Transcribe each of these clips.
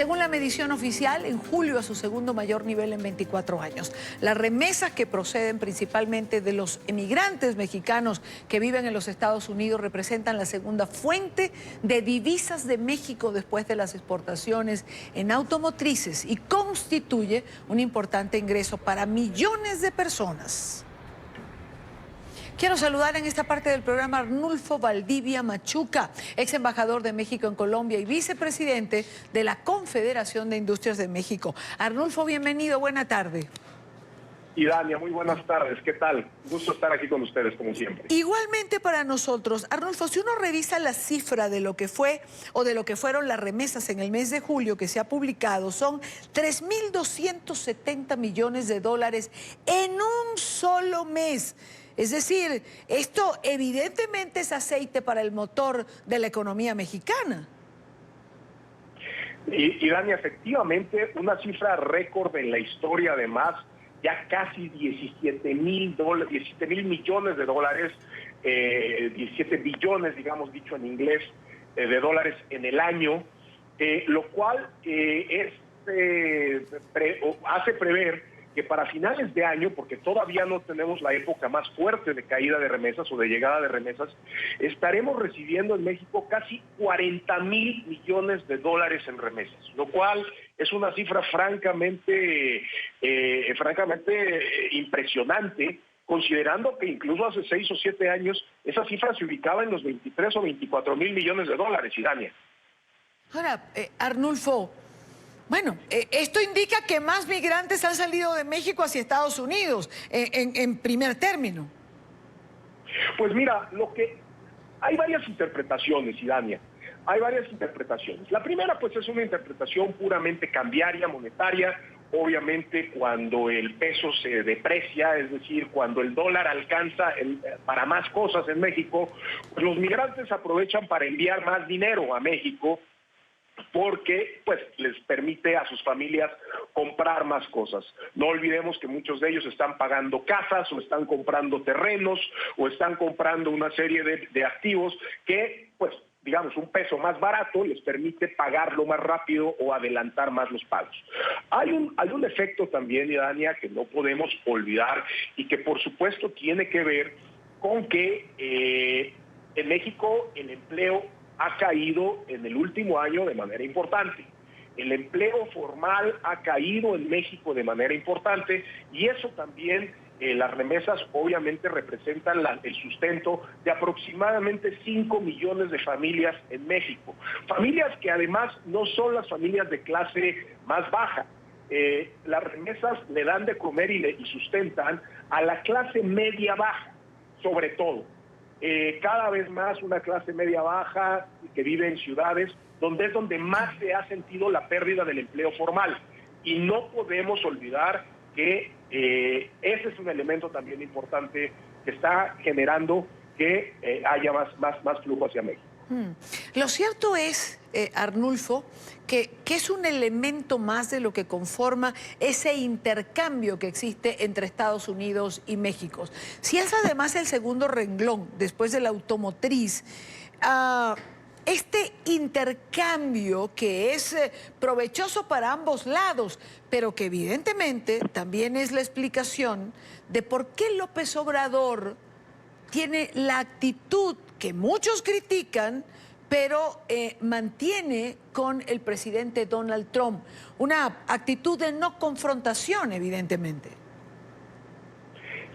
Según la medición oficial, en julio a su segundo mayor nivel en 24 años. Las remesas que proceden principalmente de los emigrantes mexicanos que viven en los Estados Unidos representan la segunda fuente de divisas de México después de las exportaciones en automotrices y constituye un importante ingreso para millones de personas. Quiero saludar en esta parte del programa a Arnulfo Valdivia Machuca, ex embajador de México en Colombia y vicepresidente de la Confederación de Industrias de México. Arnulfo, bienvenido, buena tarde. Y Dania, muy buenas tardes, ¿qué tal? Gusto estar aquí con ustedes, como siempre. Igualmente para nosotros. Arnulfo, si uno revisa la cifra de lo que fue o de lo que fueron las remesas en el mes de julio que se ha publicado, son 3.270 millones de dólares en un solo mes. Es decir, esto evidentemente es aceite para el motor de la economía mexicana. Y Dania, efectivamente, una cifra récord en la historia, además, ya casi 17 mil millones de dólares, 17 billones, digamos, dicho en inglés, de dólares en el año, lo cual hace prever que para finales de año, porque todavía no tenemos la época más fuerte de caída de remesas o de llegada de remesas, estaremos recibiendo en México casi 40 mil millones de dólares en remesas, lo cual es una cifra francamente impresionante, considerando que incluso hace 6 o 7 años esa cifra se ubicaba en los 23 o 24 mil millones de dólares, Dania. Ahora, Arnulfo, bueno, esto indica que más migrantes han salido de México hacia Estados Unidos, en primer término. Pues mira, hay varias interpretaciones, Idania. Hay varias interpretaciones. La primera, pues, es una interpretación puramente cambiaria, monetaria. Obviamente, cuando el peso se deprecia, es decir, cuando el dólar alcanza para más cosas en México, pues los migrantes aprovechan para enviar más dinero a México, porque pues les permite a sus familias comprar más cosas. No olvidemos que muchos de ellos están pagando casas o están comprando terrenos o están comprando una serie de activos que, pues, digamos, un peso más barato les permite pagarlo más rápido o adelantar más los pagos. Hay un efecto también, Dania, que no podemos olvidar y que por supuesto tiene que ver con que en México el empleo ha caído en el último año de manera importante. El empleo formal ha caído en México de manera importante y eso también, las remesas obviamente representan el sustento de aproximadamente 5 millones de familias en México. Familias que además no son las familias de clase más baja. Las remesas le dan de comer y sustentan a la clase media baja, sobre todo. Cada vez más una clase media baja que vive en ciudades donde es donde más se ha sentido la pérdida del empleo formal. Y no podemos olvidar que ese es un elemento también importante que está generando que haya más flujo hacia México. Lo cierto es, Arnulfo, que es un elemento más de lo que conforma ese intercambio que existe entre Estados Unidos y México. Si es además el segundo renglón después de la automotriz, este intercambio que es provechoso para ambos lados, pero que evidentemente también es la explicación de por qué López Obrador tiene la actitud que muchos critican, pero mantiene con el presidente Donald Trump. Una actitud de no confrontación, evidentemente.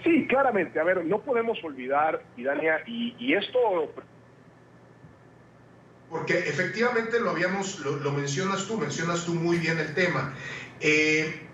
Sí, claramente. A ver, no podemos olvidar, Idania, y esto... Porque efectivamente lo mencionas tú muy bien el tema.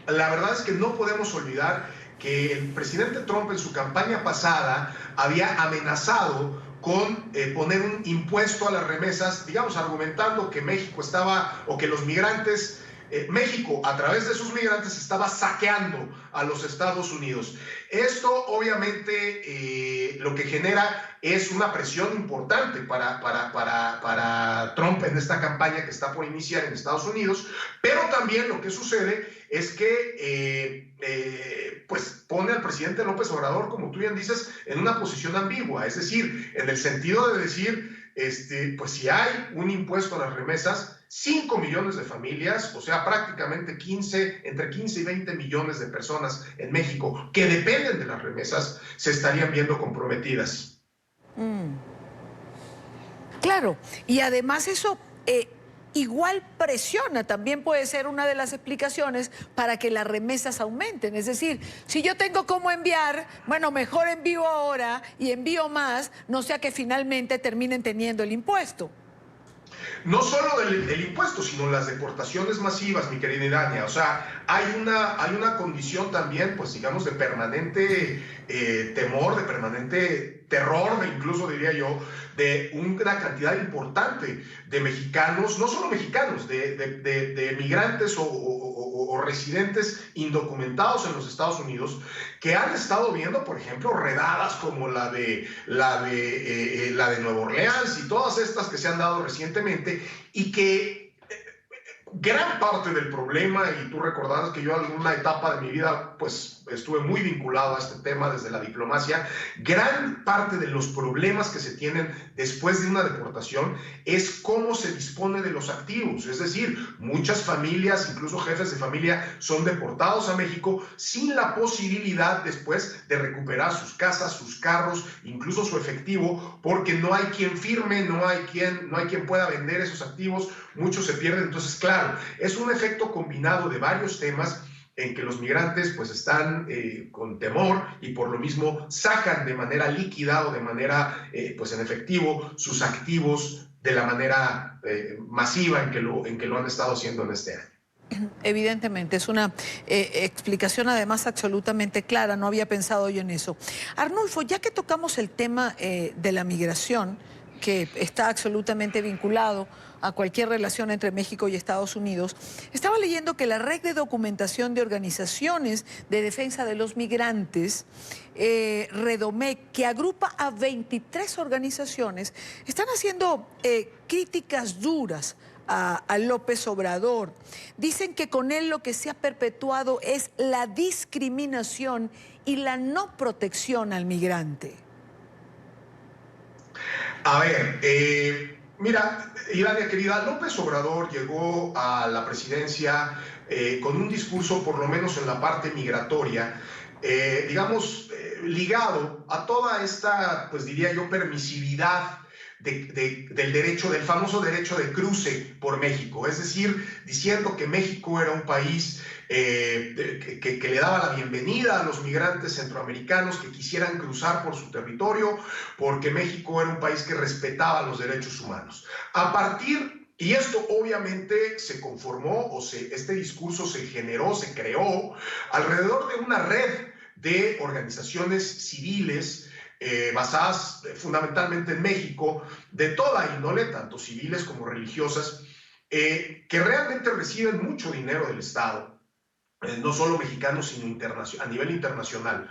La verdad es que no podemos olvidar que el presidente Trump en su campaña pasada había amenazado con poner un impuesto a las remesas, digamos, argumentando que México estaba, o que los migrantes, México a través de sus migrantes estaba saqueando a los Estados Unidos. Esto obviamente lo que genera es una presión importante para Trump en esta campaña que está por iniciar en Estados Unidos, pero también lo que sucede es que pues pone al presidente López Obrador, como tú bien dices, en una posición ambigua, es decir, en el sentido de decir, pues si hay un impuesto a las remesas, 5 millones de familias, o sea, prácticamente entre 15 y 20 millones de personas en México que dependen de las remesas, se estarían viendo comprometidas. Claro, y además eso igual presiona, también puede ser una de las explicaciones para que las remesas aumenten. Es decir, si yo tengo cómo enviar, bueno, mejor envío ahora y envío más, no sea que finalmente terminen teniendo el impuesto. No solo del impuesto, sino las deportaciones masivas, mi querida Idania. O sea, hay una condición también, pues digamos, de permanente temor, de permanente terror, incluso diría yo, de una cantidad importante de mexicanos, no solo mexicanos, de migrantes o residentes indocumentados en los Estados Unidos, que han estado viendo, por ejemplo, redadas como la de Nueva Orleans y todas estas que se han dado recientemente, y que gran parte del problema, y tú recordarás que yo en alguna etapa de mi vida pues estuve muy vinculado a este tema desde la diplomacia, gran parte de los problemas que se tienen después de una deportación es cómo se dispone de los activos. Es decir, muchas familias, incluso jefes de familia, son deportados a México sin la posibilidad después de recuperar sus casas, sus carros, incluso su efectivo, porque no hay quien firme, no hay quien pueda vender esos activos, muchos se pierden. Entonces, claro, es un efecto combinado de varios temas en que los migrantes pues están con temor y por lo mismo sacan de manera líquida o de manera pues en efectivo sus activos de la manera masiva en que lo han estado haciendo en este año. Evidentemente, es una explicación además absolutamente clara, no había pensado yo en eso. Arnulfo, ya que tocamos el tema de la migración, que está absolutamente vinculado a cualquier relación entre México y Estados Unidos, estaba leyendo que la Red de Documentación de Organizaciones de Defensa de los Migrantes, Redomec, que agrupa a 23 organizaciones, están haciendo críticas duras a López Obrador. Dicen que con él lo que se ha perpetuado es la discriminación y la no protección al migrante. A ver, mira, Idania querida, López Obrador llegó a la presidencia con un discurso, por lo menos en la parte migratoria, ligado a toda esta, pues diría yo, permisividad del derecho, del famoso derecho de cruce por México, es decir, diciendo que México era un país que le daba la bienvenida a los migrantes centroamericanos que quisieran cruzar por su territorio, porque México era un país que respetaba los derechos humanos. Y esto obviamente se conformó, este discurso se generó, se creó alrededor de una red de organizaciones civiles basadas fundamentalmente en México, de toda índole, tanto civiles como religiosas, que realmente reciben mucho dinero del Estado, no solo mexicanos, sino a nivel internacional,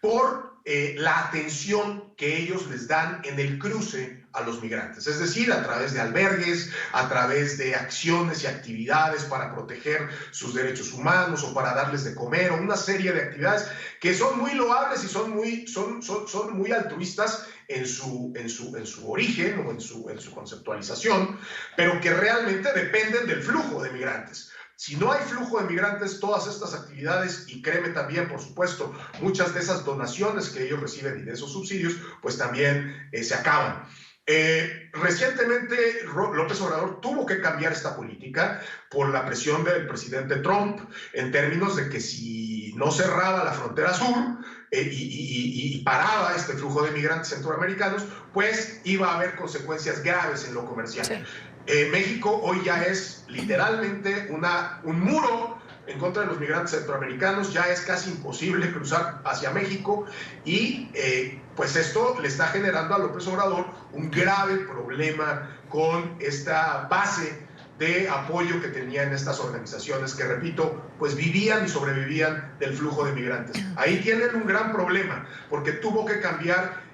por la atención que ellos les dan en el cruce a los migrantes, es decir, a través de albergues, a través de acciones y actividades para proteger sus derechos humanos o para darles de comer, o una serie de actividades que son muy loables y son muy altruistas en su origen o en su conceptualización, pero que realmente dependen del flujo de migrantes. Si no hay flujo de migrantes, todas estas actividades, y créeme también, por supuesto, muchas de esas donaciones que ellos reciben y de esos subsidios, pues también se acaban. Recientemente López Obrador tuvo que cambiar esta política por la presión del presidente Trump, en términos de que si no cerraba la frontera sur y paraba este flujo de migrantes centroamericanos, pues iba a haber consecuencias graves en lo comercial. Sí. México hoy ya es literalmente un muro en contra de los migrantes centroamericanos, ya es casi imposible cruzar hacia México y pues esto le está generando a López Obrador un grave problema con esta base de apoyo que tenían estas organizaciones que, repito, pues vivían y sobrevivían del flujo de migrantes. Ahí tienen un gran problema porque tuvo que cambiar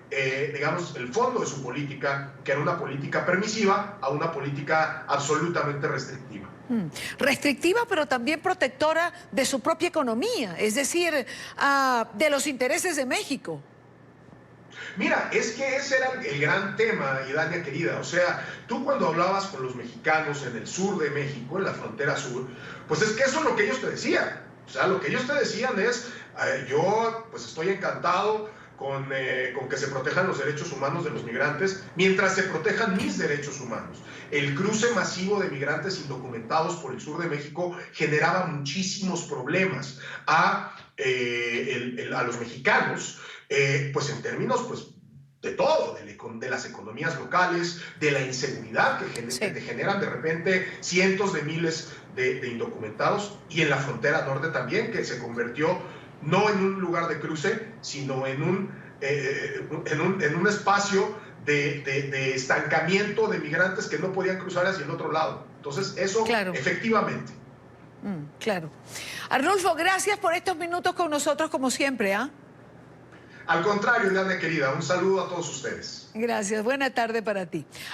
digamos, el fondo de su política, que era una política permisiva, a una política absolutamente restrictiva. Restrictiva, pero también protectora de su propia economía, es decir, de los intereses de México. Mira, es que ese era el gran tema, Idania querida. O sea, tú cuando hablabas con los mexicanos en el sur de México, en la frontera sur, pues es que eso es lo que ellos te decían. O sea, lo que ellos te decían es, yo pues estoy encantado con que se protejan los derechos humanos de los migrantes mientras se protejan mis derechos humanos. El cruce masivo de migrantes indocumentados por el sur de México generaba muchísimos problemas a los mexicanos, pues en términos pues, de todo, de las economías locales, de la inseguridad que te generan de repente cientos de miles de indocumentados, y en la frontera norte también, que se convirtió no en un lugar de cruce, sino en un espacio de estancamiento de migrantes que no podían cruzar hacia el otro lado. Entonces, eso Claro. efectivamente. Claro. Arnulfo, gracias por estos minutos con nosotros como siempre, ¿ah? Al contrario, Diana querida, un saludo a todos ustedes. Gracias, buena tarde para ti.